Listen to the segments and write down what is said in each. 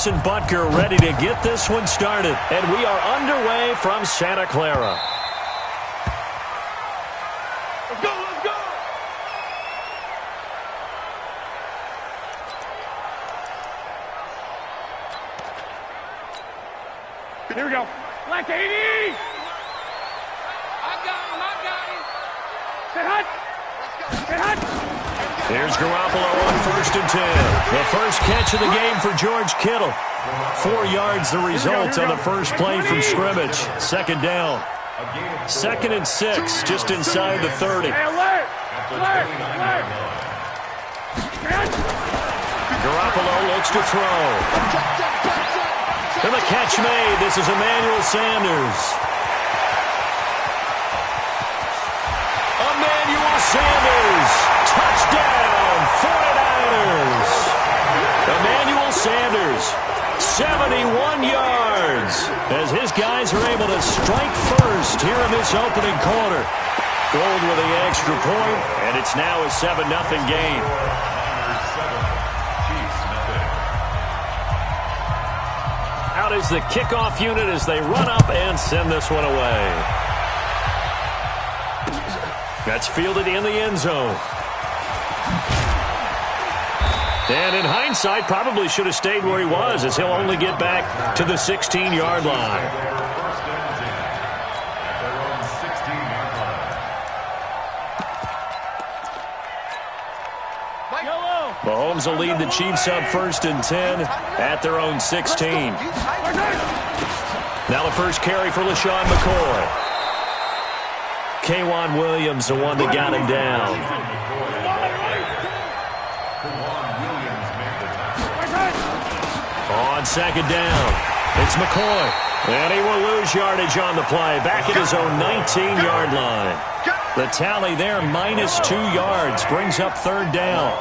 Harrison Butker ready to get this one started. And we are underway from Santa Clara. Let's go, let's go! Here we go. Black 80! I got him. Get hot! Get hot! Here's Garoppolo on 1st and 10. The first catch of the game for George Kittle. 4 yards the result on the first play from scrimmage. Second down. 2nd and 6, just inside the 30. Garoppolo looks to throw. And the catch made. This is Emmanuel Sanders. Emmanuel Sanders. Touchdown, 49ers. Emmanuel Sanders, 71 yards, as his guys are able to strike first here in this opening quarter. Gold with the extra point, and it's now a 7-0 game. Out is the kickoff unit as they run up and send this one away. That's fielded in the end zone. And in hindsight, probably should have stayed where he was, as he'll only get back to the 16-yard line. Mahomes will lead the Chiefs up 1st and 10 at their own 16. Now the first carry for LaShawn McCoy. K'Wan Williams, the one that got him down. On 2nd down, it's McCoy. And he will lose yardage on the play, back at his own 19-yard line. The tally there, -2 yards, brings up 3rd down.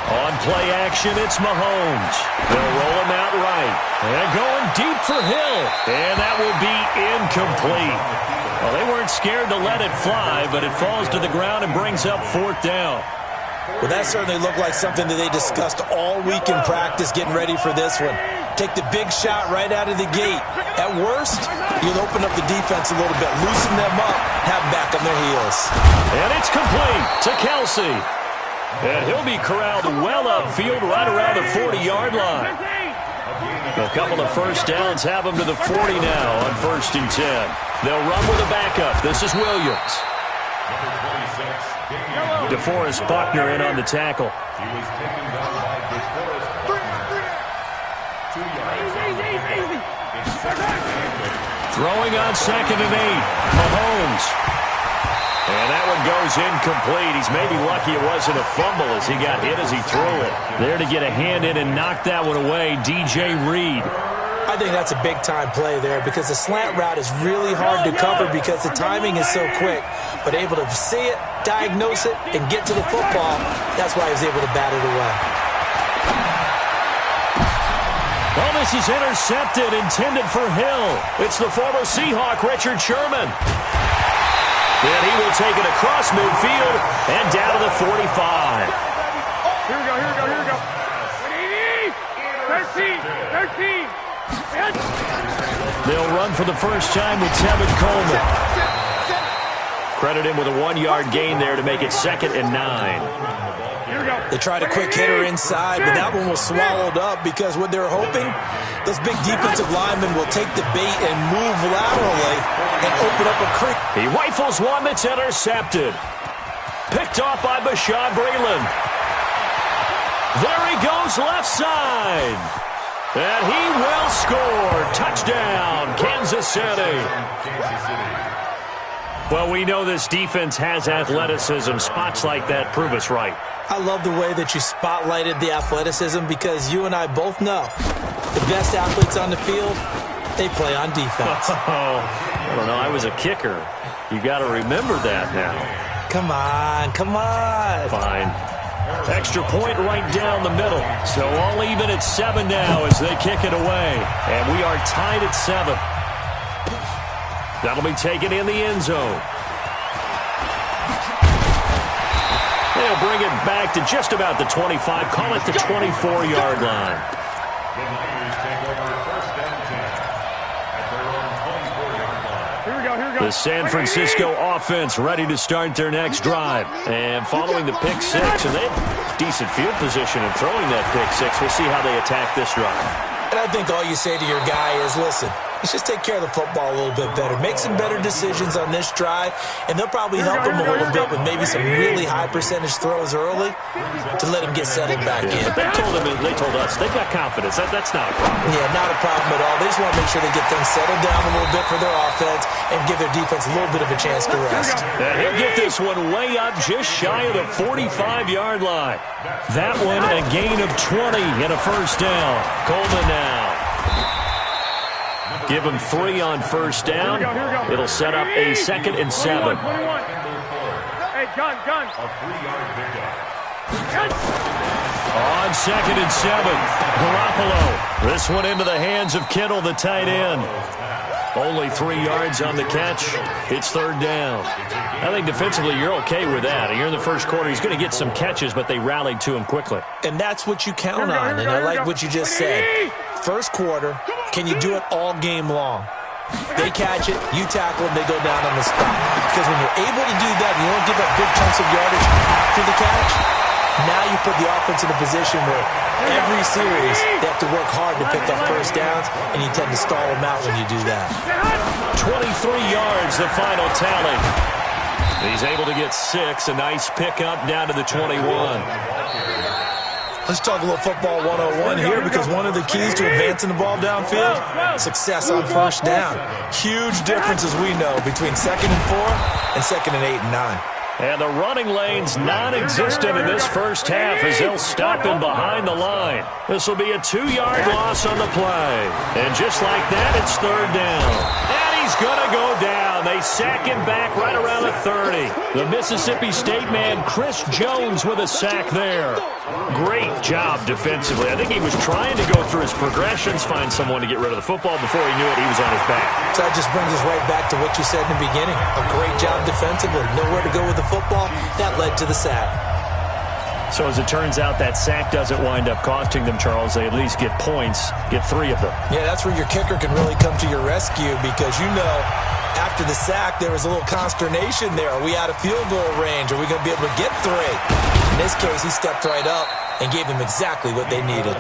On play action, it's Mahomes. They'll roll him out right. And going deep for Hill. And that will be incomplete. Well, they weren't scared to let it fly, but it falls to the ground and brings up 4th down. Well, that certainly looked like something that they discussed all week in practice getting ready for this one. Take the big shot right out of the gate. At worst, you'll open up the defense a little bit, loosen them up, have them back on their heels. And it's complete to Kelsey. And he'll be corralled well upfield right around the 40-yard line. A couple of first downs have them to the 40 now on 1st and 10. They'll run with a backup. This is Williams. DeForest Buckner in on the tackle. Throwing on 2nd and 8. Mahomes. And that one goes incomplete. He's maybe lucky it wasn't a fumble as he got hit as he threw it. There to get a hand in and knock that one away, DJ Reed. I think that's a big-time play there because the slant route is really hard to cover because the timing is so quick. But able to see it, diagnose it, and get to the football, that's why he was able to bat it away. Well, this is intercepted, intended for Hill. It's the former Seahawk, Richard Sherman. And he will take it across midfield and down to the 45. Here we go, here we go, here we go. 13. They'll run for the first time with Tevin Coleman. Credit him with a 1-yard gain there to make it 2nd and 9. They tried a quick hitter inside, but that one was swallowed up because what they're hoping, those big defensive linemen will take the bait and move laterally and open up a creek. He rifles one that's intercepted. Picked off by Bashaud Breeland. There he goes left side. And he will score. Touchdown, Kansas City. Well, we know this defense has athleticism. Spots like that prove us right. I love the way that you spotlighted the athleticism because you and I both know the best athletes on the field, they play on defense. I don't know. I was a kicker. You got to remember that now. Come on, come on. Fine. Extra point right down the middle. So all even at 7 now as they kick it away. And we are tied at 7. That'll be taken in the end zone. They'll bring it back to just about the 25. Call it the 24-yard line. The Niners take over first and 10 at their own 24-yard line. Here we go. The San Francisco offense ready to start their next drive. And following the pick six, and they have decent field position in throwing that pick six. We'll see how they attack this drive. And I think all you say to your guy is, listen, let's just take care of the football a little bit better. Make some better decisions on this drive, and they'll probably help him a little bit with maybe some really high percentage throws early to let him get settled back in. But they told us they've got confidence. That's not a problem. Yeah, not a problem at all. They just want to make sure they get things settled down a little bit for their offense and give their defense a little bit of a chance to rest. And he'll get this one way up just shy of the 45-yard line. That one a gain of 20 and a first down. Coleman now. Give him 3 on first down. It'll set up a 2nd and 7. Hey, gun. A 3-yard pickup. On 2nd and 7, Garoppolo. This one into the hands of Kittle, the tight end. Only 3 yards on the catch. It's 3rd down. I think defensively you're okay with that. You're in the first quarter. He's going to get some catches, but they rallied to him quickly. And that's what you count on, and I like what you just said. First quarter, can you do it all game long? They catch it, you tackle them, they go down on the spot. Because when you're able to do that, and you don't give up big chunks of yardage after the catch, now you put the offense in a position where every series they have to work hard to pick up first downs, and you tend to stall them out when you do that. 23 yards, the final tally. He's able to get 6, a nice pickup down to the 21. Let's talk a little football 101 here, because one of the keys to advancing the ball downfield, success on first down. Huge difference, as we know, between 2nd and 4 and 2nd and 8 and 9. And the running lane's non-existent in this first half as they'll stop him behind the line. This will be a 2-yard loss on the play. And just like that, it's 3rd down. And he's going to go down. They sack him back right around the 30. The Mississippi State man, Chris Jones, with a sack there. Great job defensively. I think he was trying to go through his progressions, find someone to get rid of the football. Before he knew it, he was on his back. So that just brings us right back to what you said in the beginning. A great job defensively. Nowhere to go with the football. That led to the sack. So as it turns out, that sack doesn't wind up costing them, Charles. They at least get points, get 3 of them. Yeah, that's where your kicker can really come to your rescue, because you know after the sack there was a little consternation there. Are we out of field goal range? Are we going to be able to get 3? In this case, he stepped right up and gave them exactly what they needed.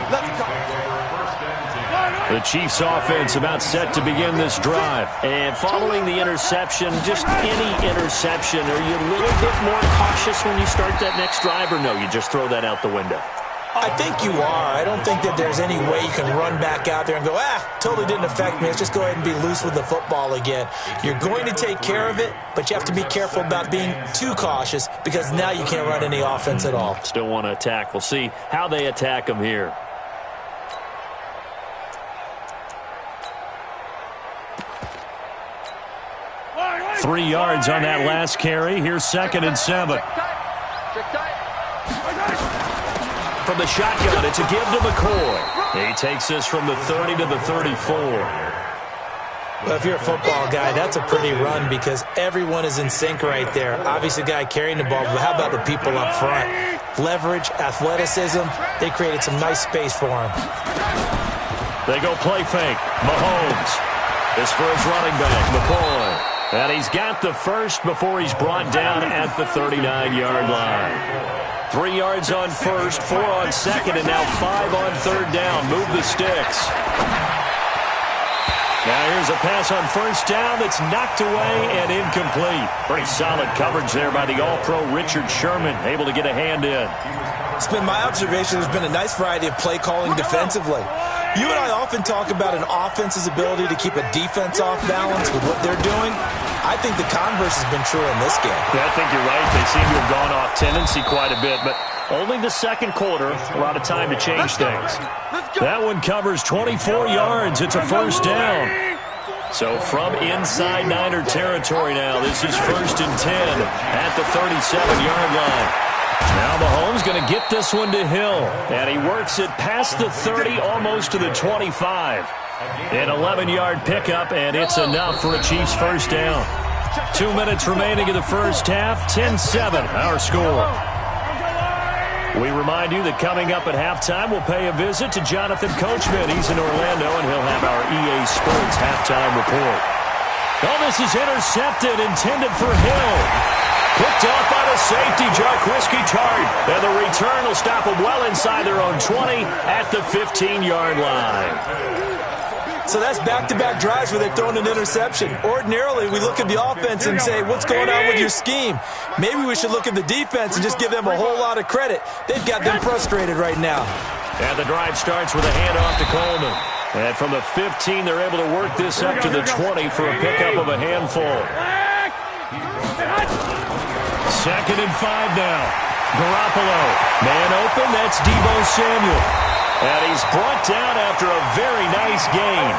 Let's go. The Chiefs offense about set to begin this drive. And following the interception, just any interception, are you a little bit more cautious when you start that next drive, or no, you just throw that out the window? I think you are. I don't think that there's any way you can run back out there and go, totally didn't affect me. Let's just go ahead and be loose with the football again. You're going to take care of it, but you have to be careful about being too cautious, because now you can't run any offense at all. Still want to attack. We'll see how they attack them here. Three yards on that last carry. Here's 2nd and 7. From the shotgun, it's a give to McCoy. He takes this from the 30 to the 34. Well, if you're a football guy, that's a pretty run, because everyone is in sync right there. Obviously, the guy carrying the ball, but how about the people up front? Leverage, athleticism, they created some nice space for him. They go play fake. Mahomes. This for his running back, McCoy. And he's got the first before he's brought down at the 39-yard line. 3 yards on first, 4 on second, and now 5 on 3rd down. Move the sticks. Now here's a pass on first down that's knocked away and incomplete. Pretty solid coverage there by the All-Pro Richard Sherman, able to get a hand in. It's been my observation there's been a nice variety of play calling defensively. You and I often talk about an offense's ability to keep a defense off balance with what they're doing. I think the converse has been true in this game. Yeah, I think you're right. They seem to have gone off tendency quite a bit, but only the second quarter, a lot of time to change things. That one covers 24 yards. It's a first down. So from inside Niner territory now, this is 1st and 10 at the 37-yard line. Now Mahomes going to get this one to Hill, and he works it past the 30, almost to the 25. An 11-yard pickup, and it's enough for a Chiefs first down. 2 minutes remaining in the first half. 10-7, our score. We remind you that coming up at halftime, we'll pay a visit to Jonathan Coachman. He's in Orlando, and he'll have our EA Sports halftime report. Oh, this is intercepted, intended for Hill. Picked off by the safety, Jarquiski Tartt. And the return will stop them well inside their own 20 at the 15-yard line. So that's back-to-back drives where they've thrown an interception. Ordinarily, we look at the offense and say, what's going on with your scheme? Maybe we should look at the defense and just give them a whole lot of credit. They've got them frustrated right now. And the drive starts with a handoff to Coleman. And from the 15, they're able to work this up to the 20 for a pickup of a handful. 2nd and 5 now. Garoppolo. Man open, that's Deebo Samuel. And he's brought down after a very nice gain.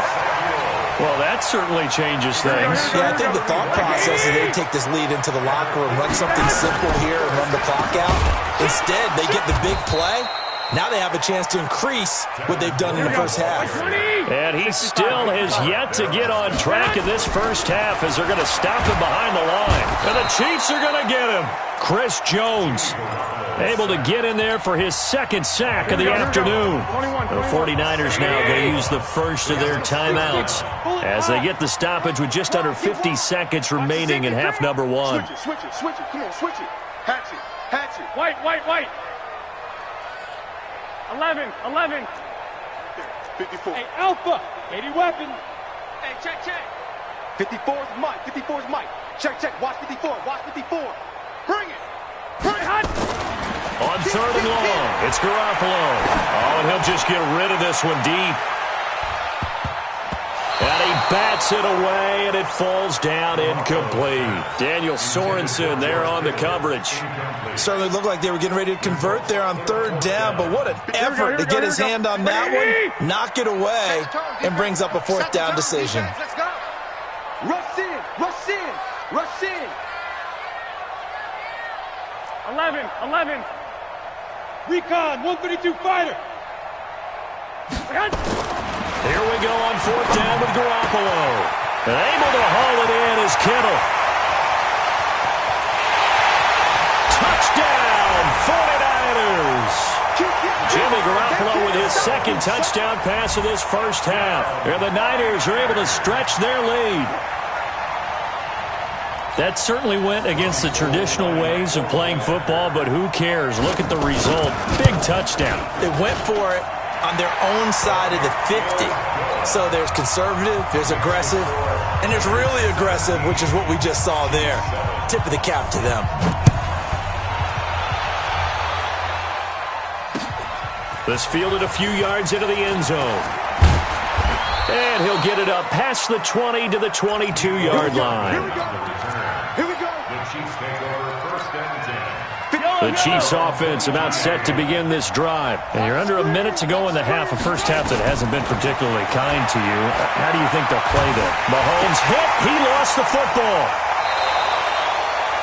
Well, that certainly changes things. Yeah, I think the thought process is they take this lead into the locker room, run something simple here and run the clock out. Instead, they get the big play. Now they have a chance to increase what they've done in the first half. And he still has yet to get on track in this first half as they're going to stop him behind the line. And the Chiefs are going to get him. Chris Jones able to get in there for his 2nd sack of the afternoon. The 49ers now going to use the first of their timeouts as they get the stoppage with just under 50 seconds remaining in half number 1. Switch it. Come on, switch it. Hatch it. White. 11. 54. Hey, Alpha. 80 weapon. Hey, check. 54 is Mike. Check. Watch 54. Bring it. Hot. On 3rd and long, it's Garoppolo. Oh, and he'll just get rid of this one deep. And he bats it away, and it falls down incomplete. Daniel Sorensen there on the coverage. Certainly looked like they were getting ready to convert there on 3rd down, but what an effort to get his hand on that one, knock it away, and brings up a 4th down decision. Let's go. Rush in. 11. Recon, 132 fighter. Here we go on 4th down with Garoppolo. And able to haul it in is Kittle. Touchdown, 49ers. Jimmy Garoppolo with his 2nd touchdown pass of this first half. And the Niners are able to stretch their lead. That certainly went against the traditional ways of playing football, but who cares? Look at the result. Big touchdown. They went for it on their own side of the 50. So there's conservative, there's aggressive, and there's really aggressive, which is what we just saw there. Tip of the cap to them. This fielded a few yards into the end zone. And he'll get it up past the 20 to the 22-yard line. Here we go. The Chiefs offense about set to begin this drive. And you're under a minute to go in the half, a first half that hasn't been particularly kind to you. How do you think they'll play that? Mahomes hit. He lost the football.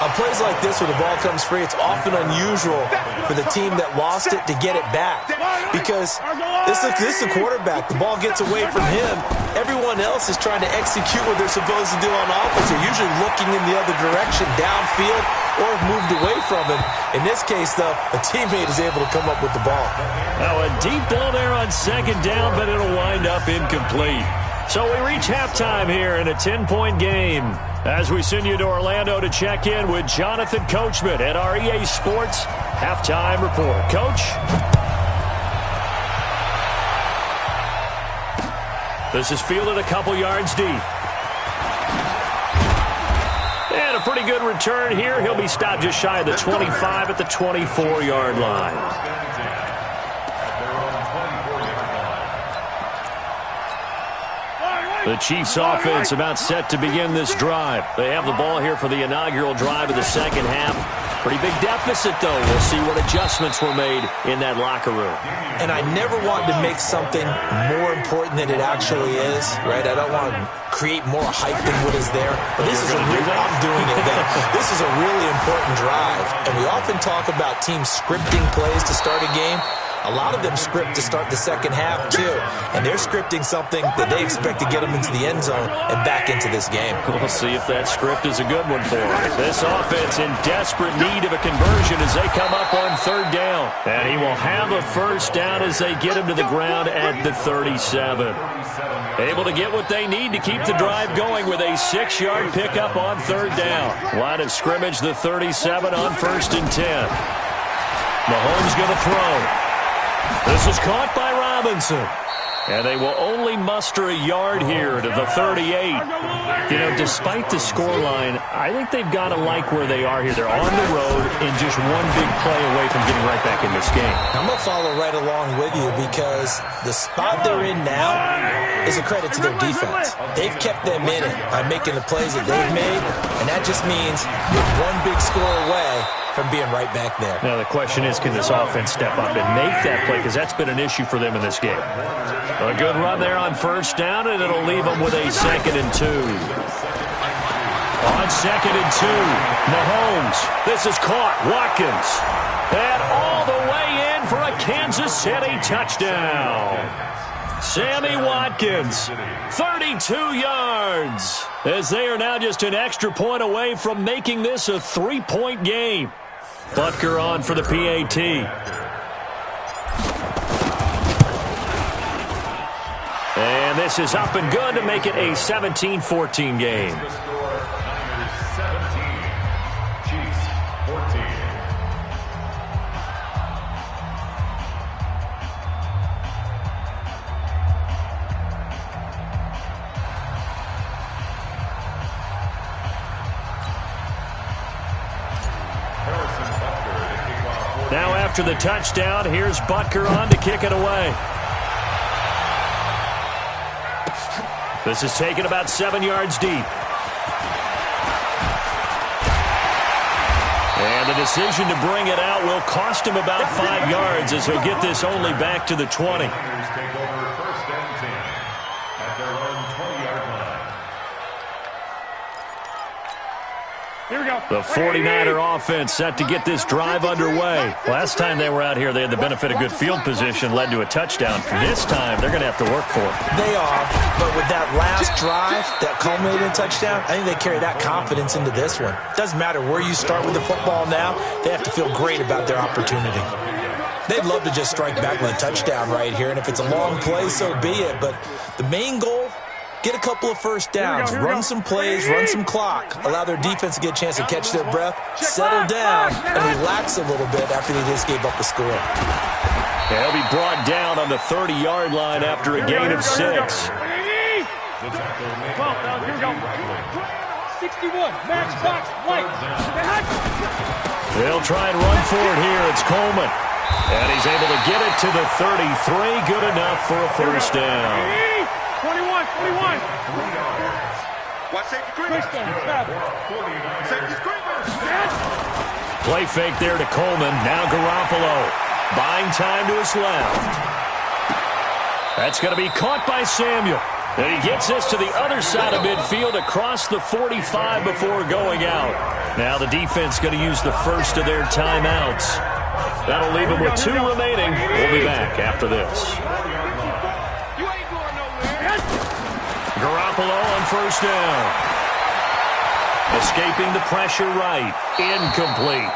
On plays like this where the ball comes free, it's often unusual for the team that lost it to get it back. Because this is the quarterback. The ball gets away from him. Everyone else is trying to execute what they're supposed to do on offense. They're usually looking in the other direction, downfield, or have moved away from him. In this case, though, a teammate is able to come up with the ball. Now a deep ball there on 2nd down, but it'll wind up incomplete. So we reach halftime here in a 10-point game as we send you to Orlando to check in with Jonathan Coachman at our EA Sports Halftime Report. Coach? This is fielded a couple yards deep. And a pretty good return here. He'll be stopped just shy of the 25 at the 24-yard line. The Chiefs offense about set to begin this drive. They have the ball here for the inaugural drive of the second half. Pretty big deficit, though. We'll see what adjustments were made in that locker room. And I never want to make something more important than it actually is, right? I don't want to create more hype than what is there. But this is I'm doing it then. This is a really important drive. And we often talk about teams scripting plays to start a game. A lot of them script to start the second half, too. And they're scripting something that they expect to get them into the end zone and back into this game. We'll see if that script is a good one for them. This offense in desperate need of a conversion as they come up on third down. And he will have a first down as they get him to the ground at the 37. Able to get what they need to keep the drive going with a 6-yard pickup on third down. Line of scrimmage, the 37 on 1st and 10. Mahomes going to throw. This is caught by Robinson. And they will only muster a yard here to the 38. You know, despite the scoreline, I think they've got to like where they are here. They're on the road and just one big play away from getting right back in this game. I'm going to follow right along with you because the spot they're in now is a credit to their defense. They've kept them in it by making the plays that they've made, and that just means you're one big score away from being right back there. Now the question is, can this offense step up and make that play? Because that's been an issue for them in this game. A good run there on first down, and it'll leave them with a 2nd and 2. On 2nd and 2, Mahomes. This is caught. Watkins. And all the way in for a Kansas City touchdown. Sammy Watkins, 32 yards, as they are now just an extra point away from making this a 3-point game. Butker on for the PAT. And this is up and good to make it a 17-14 game. Now after the touchdown, here's Butker on to kick it away. This is taken about 7 yards deep. And the decision to bring it out will cost him about 5 yards as he'll get this only back to the 20. The 49er offense set to get this drive underway. Last time they were out here, they had the benefit of good field position, led to a touchdown. This time, they're going to have to work for it. They are, but with that last drive, that culminating touchdown, I think they carry that confidence into this one. Doesn't matter where you start with the football now, they have to feel great about their opportunity. They'd love to just strike back with a touchdown right here, and if it's a long play, so be it. But the main goal, get a couple of first downs, run some plays, run some clock, allow their defense to get a chance to catch their breath, settle down, and relax a little bit after they just gave up a score. They'll be brought down on the 30-yard line after a gain of 6. 61, matchbox, white. They'll try and run for it here. It's Coleman. And he's able to get it to the 33. Good enough for a first down. 21. Watch safety screen. Safety screen. Play fake there to Coleman. Now Garoppolo. Buying time to his left. That's going to be caught by Samuel. And he gets this to the other side of midfield across the 45 before going out. Now the defense going to use the first of their timeouts. That'll leave them with 2 remaining. We'll be back after this. Garoppolo on first down. Escaping the pressure right. Incomplete.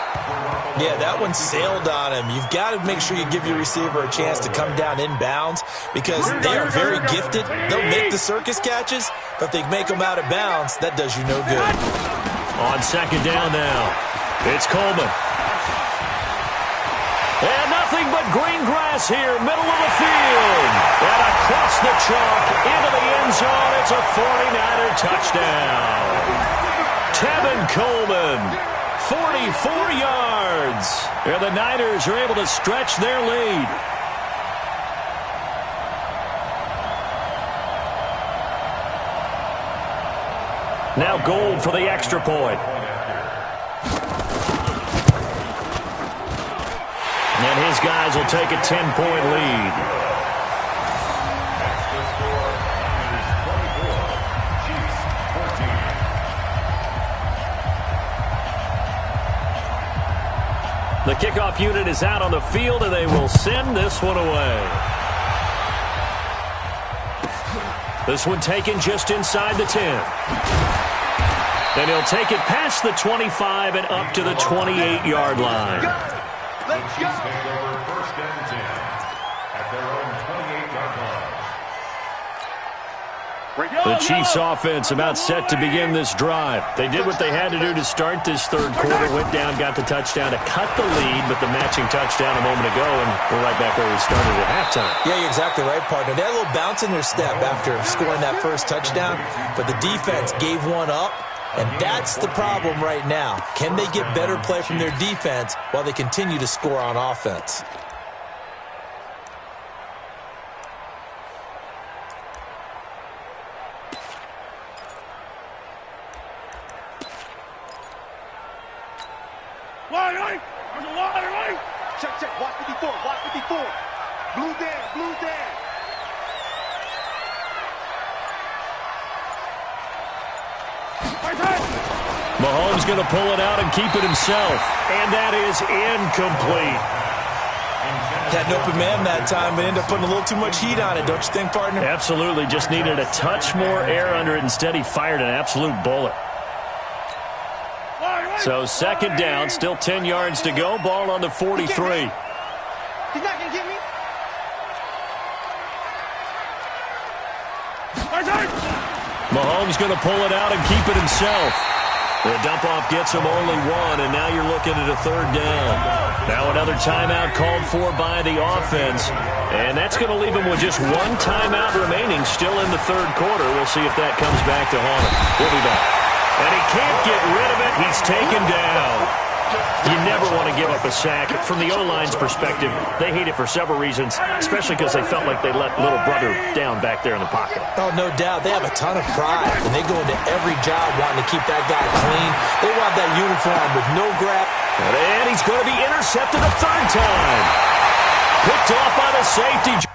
Yeah, that one sailed on him. You've got to make sure you give your receiver a chance to come down inbounds because they are very gifted. They'll make the circus catches, but if they make them out of bounds, that does you no good. On second down now, it's Coleman. And nothing but green grass here, middle of the field. And across the chalk, into the end zone, it's a 49er touchdown. Tevin Coleman, 44 yards. And the Niners are able to stretch their lead. Now Gold for the extra point. And his guys will take a 10-point lead. The The kickoff unit is out on the field, and they will send this one away. This one taken just inside the 10. Then he'll take it past the 25 and up to the 28-yard line. Let's go. Take over first and 10 at their own 28-yard line. The Chiefs offense about set to begin this drive. They did what they had to do to start this third quarter. Went down, got the touchdown to cut the lead, but the matching touchdown a moment ago, and we're right back where we started at halftime. Yeah, you're exactly right, partner. They had a little bounce in their step after scoring that first touchdown, but the defense gave one up, and that's the problem right now. Can they get better play from their defense while they continue to score on offense? Check. Watch 54. Blue down. Mahomes going to pull it out and keep it himself. And that is incomplete. Had an open man that time, but ended up putting a little too much heat on it, don't you think, partner? Absolutely. Just needed a touch more air under it. Instead, he fired an absolute bullet. So second down, still 10 yards to go. Ball on the 43. He's not going to get me. Mahomes going to pull it out and keep it himself. The dump-off gets him only one, and now you're looking at a third down. Now another timeout called for by the offense, and that's going to leave him with just one timeout remaining still in the third quarter. We'll see if that comes back to haunt him. We'll be back. And he can't get rid of it. He's taken down. You never want to give up a sack. From the O-line's perspective, they hate it for several reasons, especially because they felt like they let little brother down back there in the pocket. Oh, no doubt. They have a ton of pride, and they go into every job wanting to keep that guy clean. They want that uniform with no grab. And he's going to be intercepted a third time. Picked off by the safety.